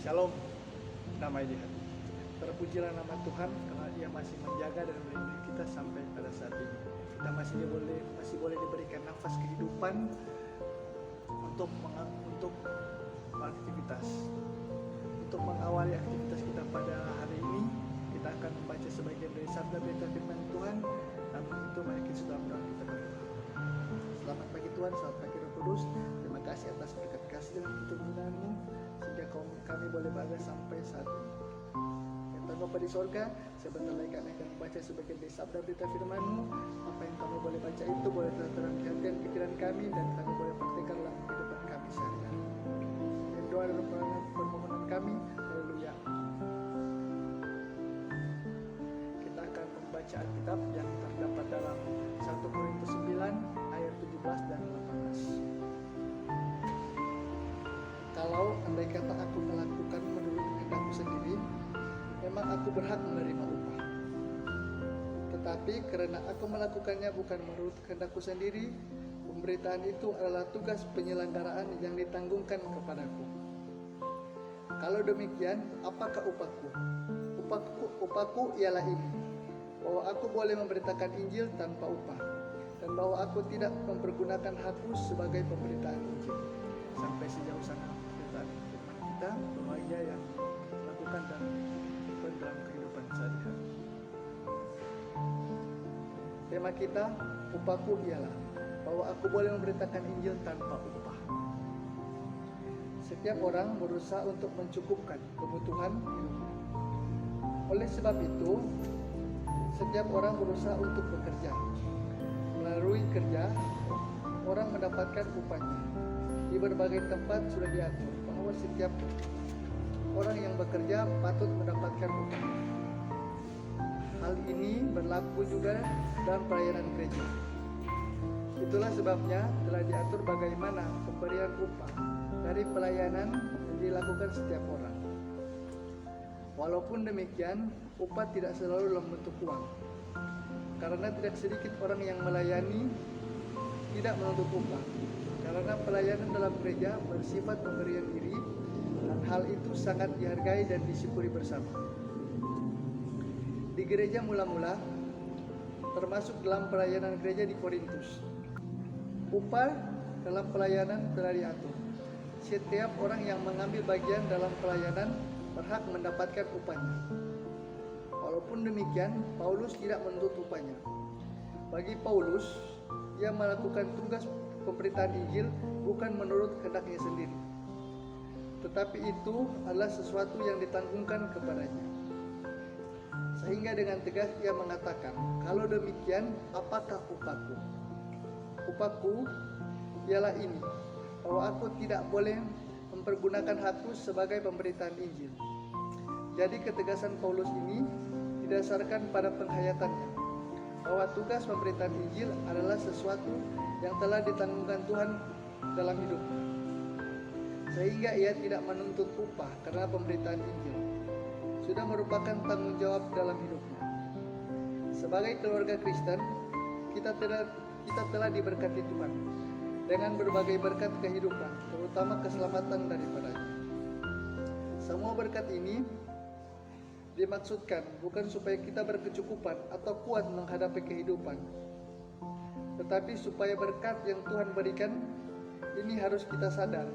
Shalom, damai di hati. Terpujilah nama Tuhan karena Dia masih menjaga dan melindungi kita sampai pada saat ini. Kita masih boleh diberikan nafas kehidupan untuk beraktivitas, untuk mengawali aktivitas kita pada hari ini. Kita akan membaca sebagian dari sabda berita firman Tuhan. Namun itu mari kita sudah berdoa, kita berdoa. Selamat pagi Tuhan, selamat pagi Roh Kudus. Terima kasih atas berkat kasih dan pertolongan-Mu sehingga kami boleh berada sampai saat ini. Ya Tuhan Bapa di sorga, sebentar lagi kami akan membaca sebagian dari sabda berita firman-Mu. Apa yang kami boleh baca itu boleh terang di hati dan pikiran kami, dan kami boleh praktikkan dalam kehidupan kami sehari-hari. Dan doa dan permohonan kami, haleluya. Kita akan membaca Alkitab yang terdapat dalam 1 Korintus 9 ayat 17 dan 18. Kalau andai kata aku melakukan menurut kehendakku sendiri, memang aku berhak menerima upah. Tetapi karena aku melakukannya bukan menurut kehendakku sendiri, pemberitaan itu adalah tugas penyelenggaraan yang ditanggungkan kepadaku. Kalau demikian, apakah upahku? Upahku ialah ini, bahwa aku boleh memberitakan Injil tanpa upah, dan bahwa aku tidak mempergunakan hakku sebagai pemberitaan Injil. Sampai sejauh sana firman kita, doanya yang lakukan dan dalam kehidupan sehari-hari. Tema kita, upahku ialah bahwa aku boleh memberitakan Injil tanpa upah. Setiap orang berusaha untuk mencukupkan kebutuhan hidupnya. Oleh sebab itu, setiap orang berusaha untuk bekerja. Melalui kerja, orang mendapatkan upahnya. Di berbagai tempat sudah diatur bahwa setiap orang yang bekerja patut mendapatkan upah. Hal ini berlaku juga dalam pelayanan gereja. Itulah sebabnya telah diatur bagaimana pemberian upah dari pelayanan yang dilakukan setiap orang. Walaupun demikian, upah tidak selalu dalam bentuk uang. Karena tidak sedikit orang yang melayani tidak menuntut upah. Karena pelayanan dalam gereja bersifat pemberian diri, dan hal itu sangat dihargai dan disyukuri bersama. Di gereja mula-mula, termasuk dalam pelayanan gereja di Korintus, upah dalam pelayanan telah diatur. Setiap orang yang mengambil bagian dalam pelayanan berhak mendapatkan upahnya. Walaupun demikian, Paulus tidak menuntut upahnya. Bagi Paulus, ia melakukan tugas pemberitaan Injil bukan menurut kehendaknya sendiri, tetapi itu adalah sesuatu yang ditanggungkan kepadanya. Sehingga dengan tegas ia mengatakan, kalau demikian, apakah upahku? Upahku ialah ini, bahwa aku tidak boleh mempergunakan hakku sebagai pemberitaan Injil. Jadi ketegasan Paulus ini didasarkan pada penghayatannya, bahwa tugas pemberitaan Injil adalah sesuatu yang telah ditanggungkan Tuhan dalam hidupnya, sehingga ia tidak menuntut upah karena pemberitaan Injil sudah merupakan tanggung jawab dalam hidupnya. Sebagai keluarga Kristen, kita telah diberkati Tuhan dengan berbagai berkat kehidupan, terutama keselamatan daripadanya. Semua berkat ini dimaksudkan bukan supaya kita berkecukupan atau kuat menghadapi kehidupan, tetapi supaya berkat yang Tuhan berikan ini harus kita sadar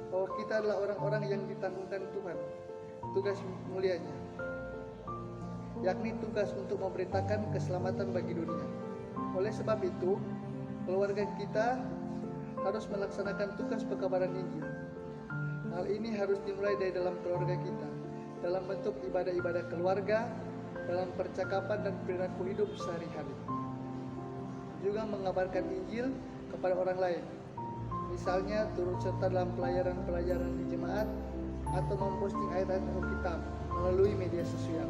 bahwa kita adalah orang-orang yang ditanggungkan Tuhan tugas mulianya, yakni tugas untuk memberitakan keselamatan bagi dunia. Oleh sebab itu, keluarga kita harus melaksanakan tugas pekabaran Injil. Hal ini harus dimulai dari dalam keluarga kita, dalam bentuk ibadah-ibadah keluarga, dalam percakapan dan perilaku hidup sehari-hari. Juga mengabarkan Injil kepada orang lain, misalnya turut serta dalam pelayaran di jemaat atau memposting ayat-ayat Alkitab melalui media sosial.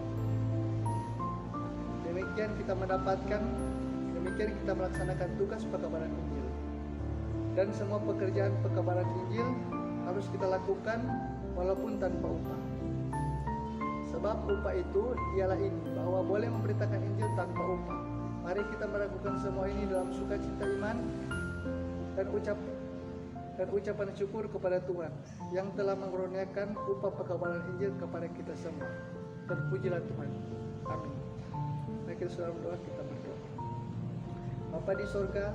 Demikian kita melaksanakan tugas pekabaran Injil. Dan semua pekerjaan pekabaran Injil harus kita lakukan walaupun tanpa upah. Sebab upah itu ialah ini, bahwa boleh memberitakan Injil tanpa upah. Mari kita melakukan semua ini dalam sukacita iman dan dan ucapan syukur kepada Tuhan yang telah mengaruniakan upah pekabaran Injil kepada kita semua. Terpujilah Tuhan. Amin. Mari kita dalam doa kita berdoa. Bapa di sorga,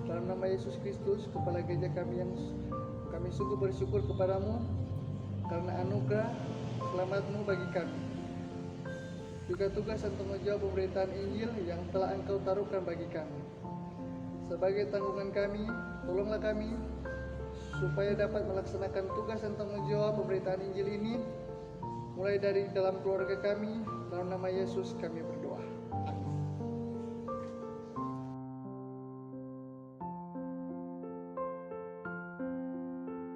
dalam nama Yesus Kristus, Kepala Gereja kami yang kami sungguh bersyukur kepadamu karena anugerah selamatmu bagi kami. Juga tugas dan tanggung jawab pemberitaan Injil yang telah Engkau taruhkan bagi kami. Sebagai tanggungan kami, tolonglah kami supaya dapat melaksanakan tugas dan tanggung jawab pemberitaan Injil ini mulai dari dalam keluarga kami. Dalam nama Yesus kami berdoa.